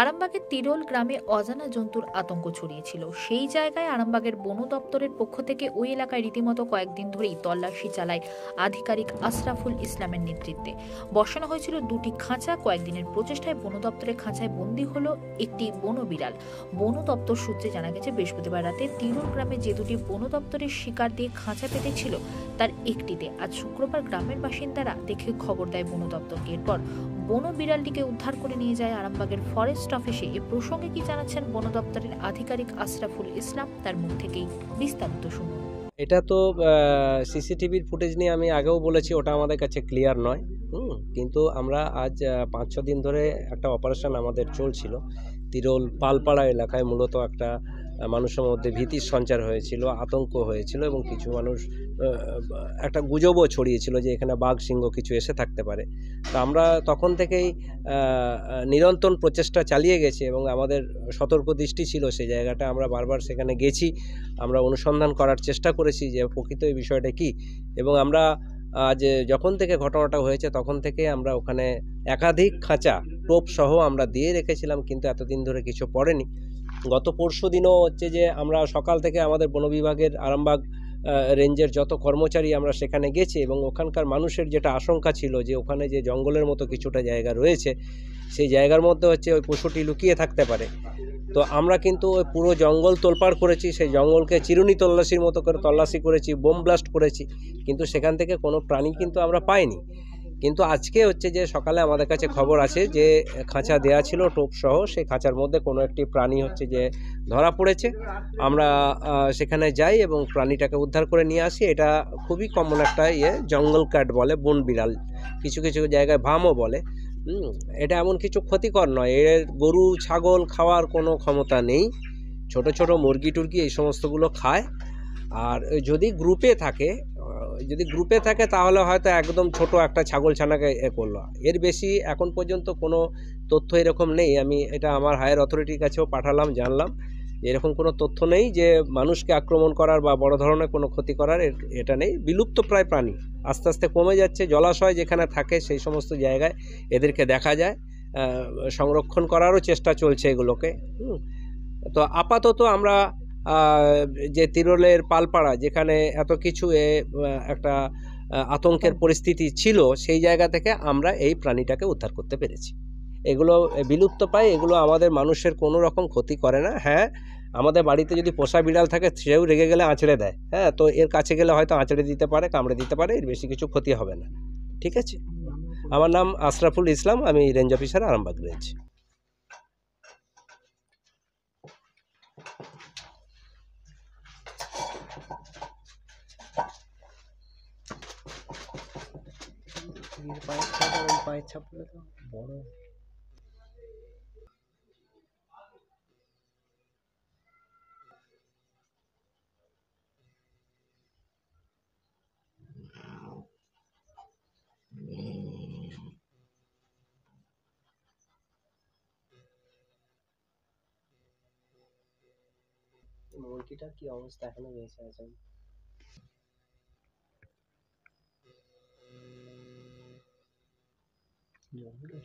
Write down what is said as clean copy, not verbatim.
আরামবাগের তিরোল গ্রামে অজানা জন্তুর আতঙ্ক ছড়িয়েছিল। সেই জায়গায় আরামবাগের বন দপ্তরের পক্ষ থেকে ওই এলাকায় রীতিমতো কয়েকদিন ধরেই তল্লাশি চালায় আধিকারিক আশরাফুল ইসলামের নেতৃত্বে। বসানো হয়েছিল দুটি খাঁচা। কয়েকদিনের প্রচেষ্টায় বন দপ্তরের খাঁচায় বন্দী হলো একটি বন বিড়াল। বন দপ্তর সূত্রে জানা গেছে, বৃহস্পতিবার রাতে তিরোল গ্রামে যে দুটি বন দপ্তরের শিকার দিয়ে খাঁচা পেতেছিল তার একটিতে আজ শুক্রবার গ্রামের বাসিন্দারা দেখে খবর দেয় বন দপ্তরকে। এরপর বন বিড়ালটিকে উদ্ধার করে নিয়ে যায় আরামবাগের ফরেস্ট অফিসে। এ প্রসঙ্গে কি জানাচ্ছেন বন দপ্তরের আধিকারিক আশরাফুল ইসলাম, তার মুখ থেকেই বিস্তারিত শুনুন। এটা তো সিসিটিভির ফুটেজ নিয়ে আমি আগেও বলেছি, ওটা আমাদের কাছে ক্লিয়ার নয়। কিন্তু আমরা আজ ৫-৬ দিন ধরে একটা অপারেশন আমাদের চলছিল তিরোল পালপাড়া এলাকায়। মূলত একটা মানুষের মধ্যে ভীতির সঞ্চার হয়েছিল, আতঙ্ক হয়েছিল এবং কিছু মানুষ একটা গুজবও ছড়িয়েছিল যে এখানে বাঘ সিংহ কিছু এসে থাকতে পারে। তো আমরা তখন থেকেই নিরন্তর প্রচেষ্টা চালিয়ে গেছি এবং আমাদের সতর্ক দৃষ্টি ছিল সেই জায়গাটা। আমরা বারবার সেখানে গেছি, আমরা অনুসন্ধান করার চেষ্টা করেছি যে প্রকৃত এই বিষয়টা কী। এবং আমরা আজ যখন থেকে ঘটনাটা হয়েছে তখন থেকে আমরা ওখানে একাধিক খাঁচা টোপ সহ আমরা দিয়ে রেখেছিলাম, কিন্তু এতদিন ধরে কিছু পড়েনি। গত পরশু দিনও হচ্ছে যে আমরা সকাল থেকে আমাদের বন বিভাগের আরামবাগ রেঞ্জের যত কর্মচারী আমরা সেখানে গেছি এবং ওখানকার মানুষের যেটা আশঙ্কা ছিল যে ওখানে যে জঙ্গলের মতো কিছুটা জায়গা রয়েছে সেই জায়গার মধ্যে হচ্ছে ওই পশুটি লুকিয়ে থাকতে পারে। তো আমরা কিন্তু ওই পুরো জঙ্গল তোলপাড় করেছি, সেই জঙ্গলকে চিরুনি তল্লাশির মতো করে তল্লাশি করেছি, বোম ব্লাস্ট করেছি, কিন্তু সেখান থেকে কোনো প্রাণী কিন্তু আমরা পাইনি। কিন্তু আজকে হচ্ছে যে সকালে আমাদের কাছে খবর আছে যে খাঁচা দেয়া ছিল টোপ সহ, সেই খাঁচার মধ্যে কোনো একটি প্রাণী হচ্ছে যে ধরা পড়েছে। আমরা সেখানে যাই এবং প্রাণীটাকে উদ্ধার করে নিয়ে আসি। এটা খুবই কমন একটা জঙ্গল ক্যাট বলে, বন বিড়াল, কিছু কিছু জায়গায় ভামও বলে। এটা এমন কিছু ক্ষতিকর নয়, এর গরু ছাগল খাওয়ার কোনো ক্ষমতা নেই। ছোট ছোট মুরগি টুরগি এই সমস্তগুলো খায়। আর যদি গ্রুপে থাকে তাহলে হয়তো একদম ছোট একটা ছাগল ছানাকে করলো। এর বেশি এখন পর্যন্ত কোনো তথ্য এরকম নেই। আমি এটা আমার হায়ার অথরিটির কাছেও পাঠালাম, জানলাম এরকম কোনো তথ্য নেই যে মানুষকে আক্রমণ করার বা বড় ধরনের কোনো ক্ষতি করার এটা নেই। বিলুপ্ত প্রায় প্রাণী আস্তে আস্তে কমে যাচ্ছে। জলাশয় যেখানে থাকে সেই সমস্ত জায়গায় এদেরকে দেখা যায়। সংরক্ষণ করারও চেষ্টা চলছে এগুলোকে। তো আপাতত আমরা যে তিরোলের পালপাড়া যেখানে এত কিছু একটা আতঙ্কের পরিস্থিতি ছিল, সেই জায়গা থেকে আমরা এই প্রাণীটাকে উদ্ধার করতে পেরেছি। এগুলো বিলুপ্ত প্রায়, এগুলো আমাদের মানুষের কোনো রকম ক্ষতি করে না। হ্যাঁ, আমাদের বাড়িতে যদি পোষা বিড়াল থাকে সেও রেগে গেলে আঁচড়ে দেয়। হ্যাঁ, তো এর কাছে গেলে হয়তো আঁচড়ে দিতে পারে, কামড়ে দিতে পারে, এর বেশি কিছু ক্ষতি হবে না। ঠিক আছে। আমার নাম আশরাফুল ইসলাম, আমি রেঞ্জ অফিসার, আরামবাগ রেঞ্জ। পায়ের ছাপগুলো তো বড়। মুরগিটার কি অবস্থা, এখনো বেঁচে আছে? জঙ্গলে